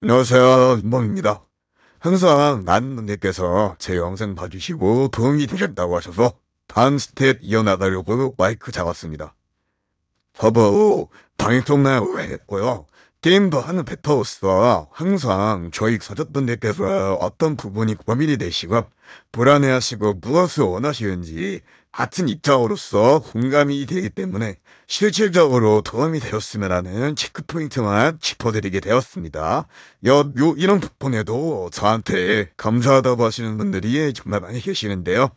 안녕하세요, 윤범입니다. 항상 많은 분들께서 제 영상 봐주시고 도움이 되셨다고 하셔서 다음 스텝 이어나가려고 마이크 잡았습니다. 저도 방송을 오래 했고요. 게임도 하는 베터로서 항상 저희 가족분들께서 어떤 부분이 고민이 되시고 불안해하시고 무엇을 원하시는지 같은 입장으로서 공감이 되기 때문에 실질적으로 도움이 되었으면 하는 체크포인트만 짚어드리게 되었습니다. 이런 부분에도 저한테 감사하다고 하시는 분들이 정말 많이 계시는데요.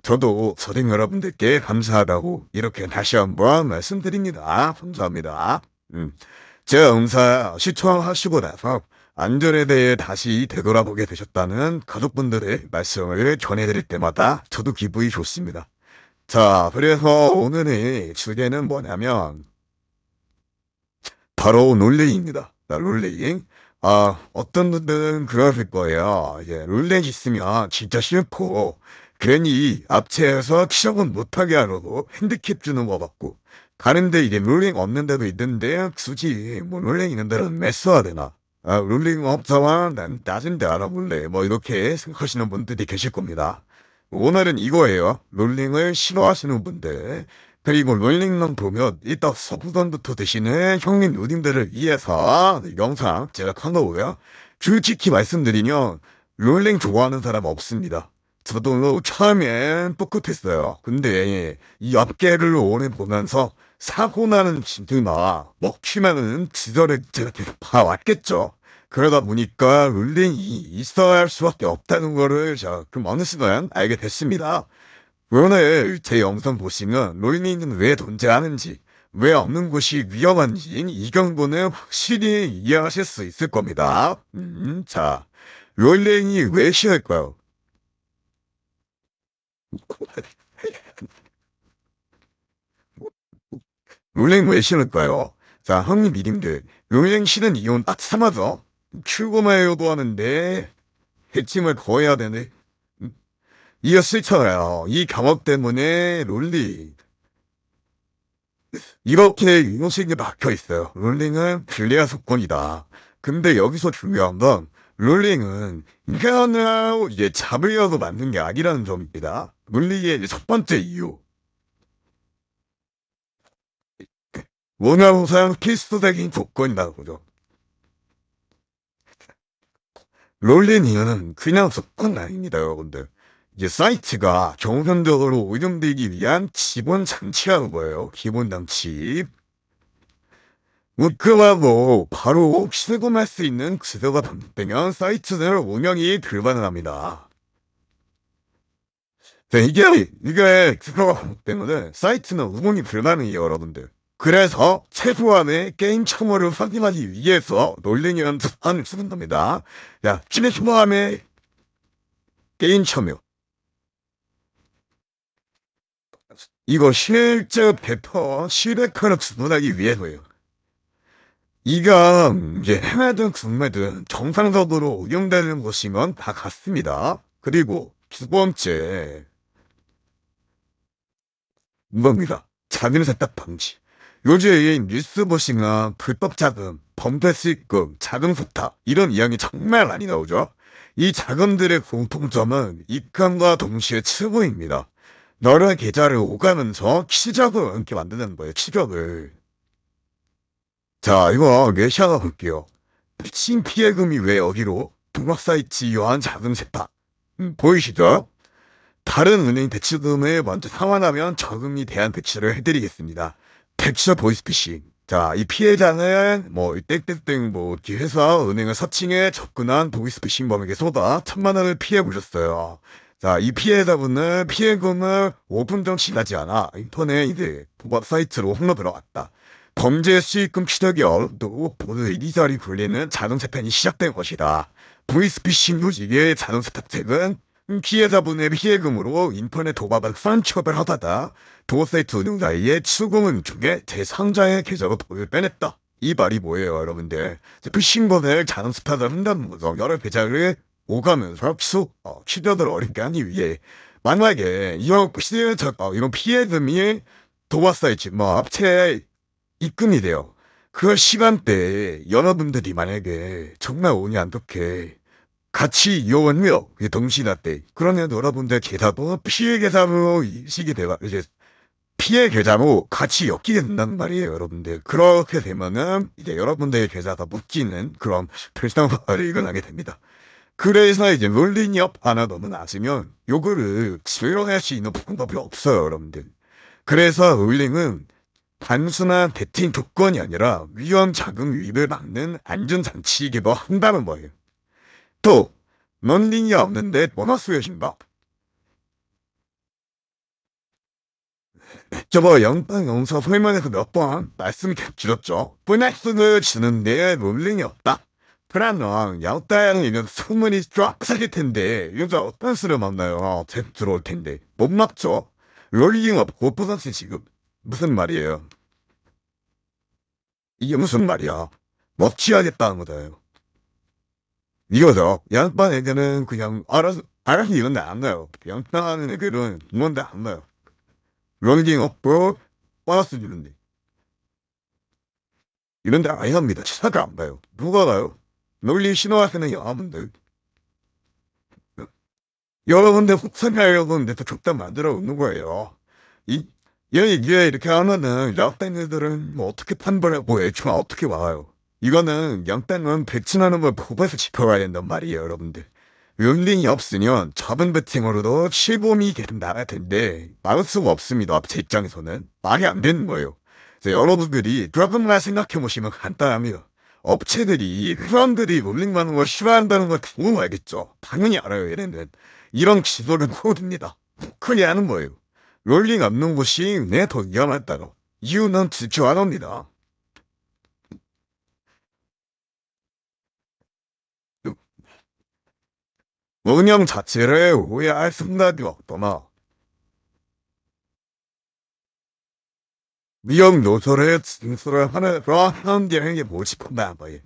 저도 서린 여러분들께 감사하다고 이렇게 다시 한번 말씀드립니다. 감사합니다. 제 응사 시청하시고 나서 안전에 대해 다시 되돌아보게 되셨다는 가족분들의 말씀을 전해드릴 때마다 저도 기분이 좋습니다. 자, 그래서 오늘의 주제는 뭐냐면 바로 롤레이입니다. 롤레이. 어떤 분들은 그러실 거예요. 롤레이 있으면 진짜 싫고 괜히 앞체에서 시작은 못하게 하려고 핸디캡 주는 것 같고 가는데 이게 롤링 없는 데도 있는데 굳이 뭐 롤링 있는 데는 왜 써야 되나? 롤링 없어와 난 낮은데 알아볼래. 뭐 이렇게 생각하시는 분들이 계실 겁니다. 오늘은 이거예요. 롤링을 싫어하시는 분들 그리고 롤링만 보면 이따 서부전부터 드시는 형님 누님들을 위해서 영상 제가 칸거고요. 솔직히 말씀드리면 롤링 좋아하는 사람 없습니다. 저도 처음엔 꿋꿋했어요. 근데 이 업계를 오래 보면서 사고 나는 진들나 먹히면은 지절을 제가 계속 봐왔겠죠. 그러다 보니까 롤링이 있어야 할 수밖에 없다는 거를 제가 그 어느 순간 알게 됐습니다. 오늘 제 영상 보시면 롤링은 왜 존재하는지, 왜 없는 곳이 위험한지 이 정도는 확실히 이해하실 수 있을 겁니다. 자, 롤링이 왜 싫을까요? 롤링 왜 싫을까요? 자, 형님 이름들 롤링 싫은 이유는 딱 삼아서 출고마요도 하는데 해칭을 거해야 되네. 이거 싫잖아요. 이 경험 때문에 롤링 이렇게 인식이 박혀 있어요. 롤링은 불리한 조건이다. 근데 여기서 중요한 건 롤링은 인간을 이제 잡으려고 만든 게 아니라는 점입니다. 롤링의 이제 첫 번째 이유. 원화우상 필수적인 조건이라는 거죠. 롤링은 그냥 조건 아닙니다, 여러분들. 이제 사이트가 정상적으로 운영되기 위한 기본 장치라는 거예요. 기본 장치. 그하고 바로 실검할 수 있는 지도가 반복되면 사이트는 운영이 불가능합니다. 네, 이게 지도가 반복되면은 사이트는 운영이 불가능해요, 여러분들. 그래서 최소한의 게임 참여를 확인하기 위해서 롤링이라는 수단을 쓰는 겁니다. 야, 최소한의 게임 참여. 이거 실제 배포 시레카를 주문하기 위해서예요. 이가 이제 해외든 국내든 정상적으로 운영되는 곳이면 다 같습니다. 그리고 두 번째, 이겁니다. 자금 세탁 방지. 요즘 뉴스 보시면 불법 자금, 범죄 수익금, 자금 세탁 이런 이야기 정말 많이 나오죠. 이 자금들의 공통점은 입금과 동시에 추구입니다. 여러 계좌를 오가면서 추적을 이렇게 만드는 거예요. 추적을. 자, 이거 예시하나 볼게요. 신 피해금이 왜 여기로 동학사이트 유한 자금 세탁. 보이시죠? 다른 은행 대출금을 먼저 상환하면 저금리 대한 대출을 해드리겠습니다. 대출 보이스피싱. 자, 이 피해자는 뭐 땡땡땡 뭐 회사 은행을 사칭해 접근한 보이스피싱범에게 쏟아 1,000만 원을 피해 보셨어요. 자, 이 피해자분은 피해금을 5분 전 지나지 않아 인터넷 이제 도박 사이트로 홀로 들어갔다. 범죄 수익금 추적이 어렵고 모두 이리저리 굴리는 자동세탁이 시작된 것이다. 보이스피싱 조직의 자동세탁책은 피해자분의 피해금으로 인터넷 도박을 산처벌 하다가 도어사이트 운영자의 추궁은 중에 제3자의 계좌로 돈을 빼냈다. 이 말이 뭐예요, 여러분들? 피싱범을 자동스타를 한다는 거죠. 여러 계좌를 오가면서 취재를 어렵게 하기 위해 만약에 이런 피해금이 도어사이트, 뭐, 업체에 입금이 돼요. 그 시간대에 여러분들이 만약에 정말 운이 안 좋게 같이 이용하며 동시다때 그러면 여러분들 계좌도 피해 계좌로 인식이 돼가 이제 피해 계좌로 같이 엮이게 된단 말이에요, 여러분들. 그렇게 되면은 이제 여러분들의 계좌가 묶이는 그런 불상사를 일어나게 됩니다. 그래서 이제 롤링업 하나 너무 낮으면 요거를 수용할 수 있는 방법이 없어요, 여러분들. 그래서 롤링은 단순한 배팅 조건이 아니라 위험 자금 유입을 막는 안전장치이기도 한다는 거예요. 또 런닝이 없는데 보너스 여신가? 저거 영빵 영서 설명에서 몇 번 말씀을 드렸죠. 보너스를 주는데 롤링이 없다. 그러면 영땅 이런 소문이 쫙 퍼질 텐데 여기서 어떤 수를 만나요? 들어올 텐데 못 막죠. 롤링 없고 보너스 지금 무슨 말이에요? 이게 무슨 말이야? 먹튀하겠다는 거잖아요. 이거죠. 양반 애들은 그냥 알아서 이런데 안 나요. 양반하는 애들은 이런데 안 나요. 런닝 없고 보너스 주는데 이런데 아예 합니다. 시사가 안 봐요. 누가 가요? 논리 신호하시는 여러분들. 여러분들 혹사하려고 하는데 또 적당 만들어 놓는 거예요. 이, 얘 이렇게 하면은 약단 애들은 뭐 어떻게 판별하고 애초에 어떻게 와요. 이거는 양땅은 배팅하는 걸 보고서 짚어가야 된단 말이에요, 여러분들. 런닝이 없으면 잡은 배팅으로도 실범이 계속 나갈 텐데 막을 수가 없습니다. 제 입장에서는 말이 안 되는 거예요. 그래서 여러분들이 조금만 생각해 보시면 간단합니다. 업체들이 회원들이 롤링하는 걸 싫어한다는 걸 너무 알겠죠. 당연히 알아요. 얘네는 이런 기술을 모릅니다. 그게 아는 거예요. 롤링 없는 곳이 내 더 위험하다고. 이유는 지켜 안 합니다. 운영 자체를 오해할 생각이 없거나 위험 요소를 진술을 하면서 하는 게 모집한다는 거예요.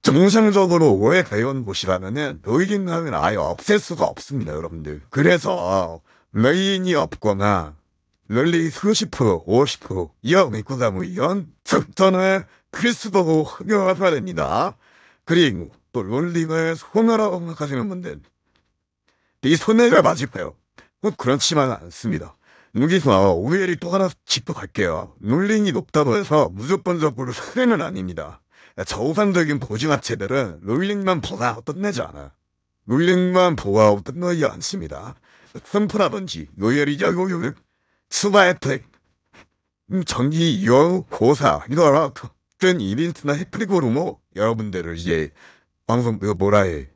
정상적으로 오해되어온 곳이라면은 노이긴하면 아예 없앨 수가 없습니다, 여러분들. 그래서 레인이 없거나 랠리 30%, 50% 이하 메이커다 이런 적전을 필수적으로 흡연하셔야 됩니다. 그리고 또 롤링을 손해라고 생각하시는 분들 이 손해가 맞을까요? 그렇지만은 않습니다. 여기서 오해를 또 하나 짚고 갈게요. 롤링이 높다고 해서 무조건적으로 손해는 아닙니다. 정상적인 보증업체들은 롤링만 보아하고 끝내지 않아요. 롤링만 보아하고 끝내지 않습니다. 샘플라든지 로열이자 요율, 수바 혜택, 전기 이용 고사 이거라 큰 이벤트나 해프리고로 뭐 여러분들을 이제 방송 이거 뭐라 해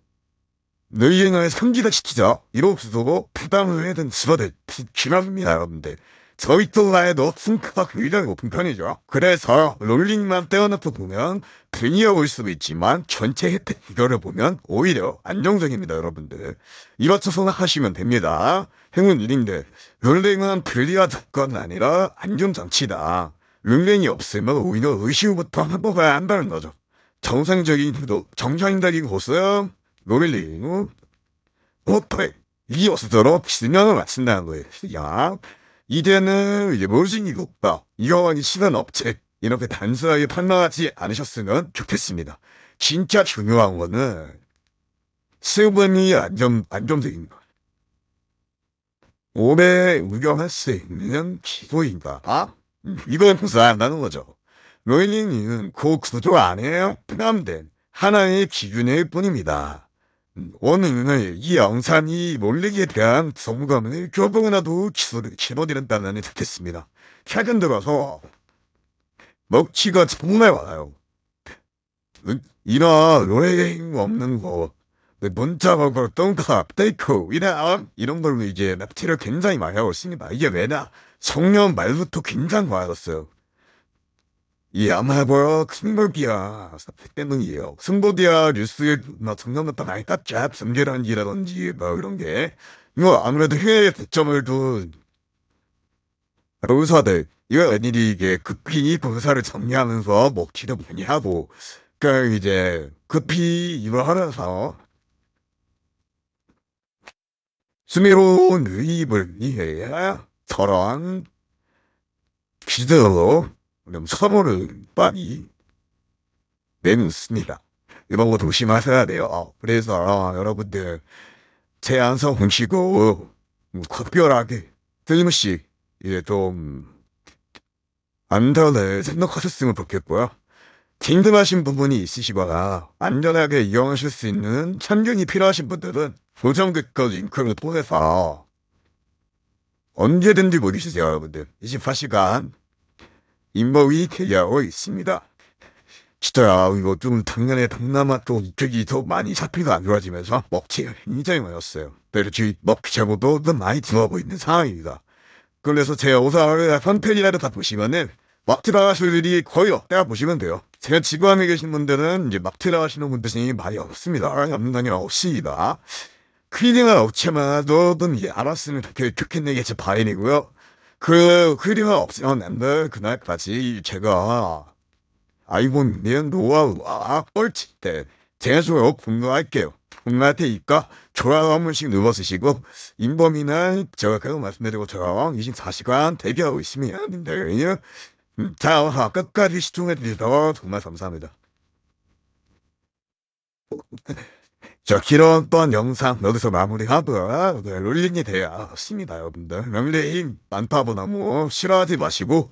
롤링을 상기시키자 이로써 부담을 해야 되는 수바들 필요합니다, 여러분들. 저희 또라에도 승크가 굉장히 높은 편이죠. 그래서 롤링만 떼어놓고 보면 괜히어 올 수도 있지만 전체 혜택 이거를 보면 오히려 안정적입니다, 여러분들. 이렇게 생각하시면 됩니다. 행운 일인데 롤링은 불리한 조건은 아니라 안전장치다. 롤링이 없으면 오히려 의식부터 해보아야 한다는 거죠. 정상적인 곳은 롤링, 호텔, 이어서도록 진영을 맞춘다는 거예요. 야, 이제는 이제 무엇이 높다. 이거는 시간 업체. 이렇게 단순하게 판단하지 않으셨으면 좋겠습니다. 진짜 중요한 거는 수분이 안정적인 거. 오래 운영할 수 있는 기도인가? 이걸 구사한다는 거죠. 로일링은 그 구조 안에 포함된 하나의 기준일 뿐입니다. 오늘 이 영상이 롤링에 대한 정보감을 조금이라도 길어드렸다면 좋겠습니다. 최근 들어서 먹튀가 정말 많아요. 이런 롤링 없는 거, 문자 먹고 똥값, 테이크, 이런 걸로 이제 납치를 굉장히 많이 하고 있습니다. 이게 왜냐? 작년 말부터 굉장히 많았어요. 이 아마도 승복이야 때문이에요. 승복이야 뉴스에 막 정상부터 많이 땄죠. ਸਮ계란지라든지 뭐 이런 게 이거 아무래도 해외 대점을 둔 의사들 이거 웬일이 이게 급히 의사를 정리하면서 먹튀도 많이 하고 그러니까 이제 급히 이걸 하면서 수미로운 유입을 위해 저런 기대로 그럼 서로를 빨리 내놓습니다. 이런 거 조심하셔야 돼요. 그래서 여러분들 제 안성 보시고 각별하게 틀림없이 이제 좀 안전을 생각하셨으면 좋겠고요. 긴급하신 부분이 있으시거나 안전하게 이용하실 수 있는 참견이 필요하신 분들은 고정 댓글 링크를 통해서 언제든지 모이시세요, 여러분들. 24시간 인버위 대기하고 있습니다. 진짜야, 이거 좀 작년에 동남아 쪽 이쪽이 더 많이 잡히가 안 좋아지면서 먹튀가 굉장히 많았어요. 그래서 지금 먹튀 제보도 좀 많이 들어오고 있는 상황입니다. 그래서 제 오사를 선택이라도 다 보시면은 막 들어가실 일이 거의 없다 보시면 돼요. 제가 지구함에 계신 분들은 이제 막 들어가시는 분들이 많이 없습니다. 연단이 없습니다. 크리딩은 없지만 너도 이제 알았으면 좋겠네 게 제 바인이고요. 그 크리딩은 없으면 안 돼. 그날까지 제가 아이폰 내 노하우와 뻘칠 때 제가 좀 공유할게요. 공유할 테니까 좋아요 한 번씩 눌러주시고 인범이나 제가 계속 말씀드리고 저랑 24시간 대기하고 있습니다. 자, 끝까지 시청해주셔서 정말 감사합니다. 자, 길었던 영상 여기서 마무리하고요. 네, 롤링이 되었습니다, 여러분들. 롤링 많다고 너무 싫어하지 마시고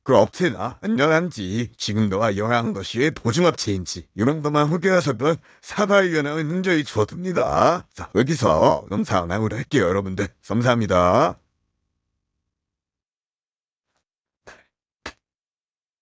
그 업체나 안전한지 지금도와 영향한 것이 보증업체인지 이런 것만 확인하셔도 사과의견을 현저히 주어둡니다. 자, 여기서 영상 마무리할게요, 여러분들. 감사합니다.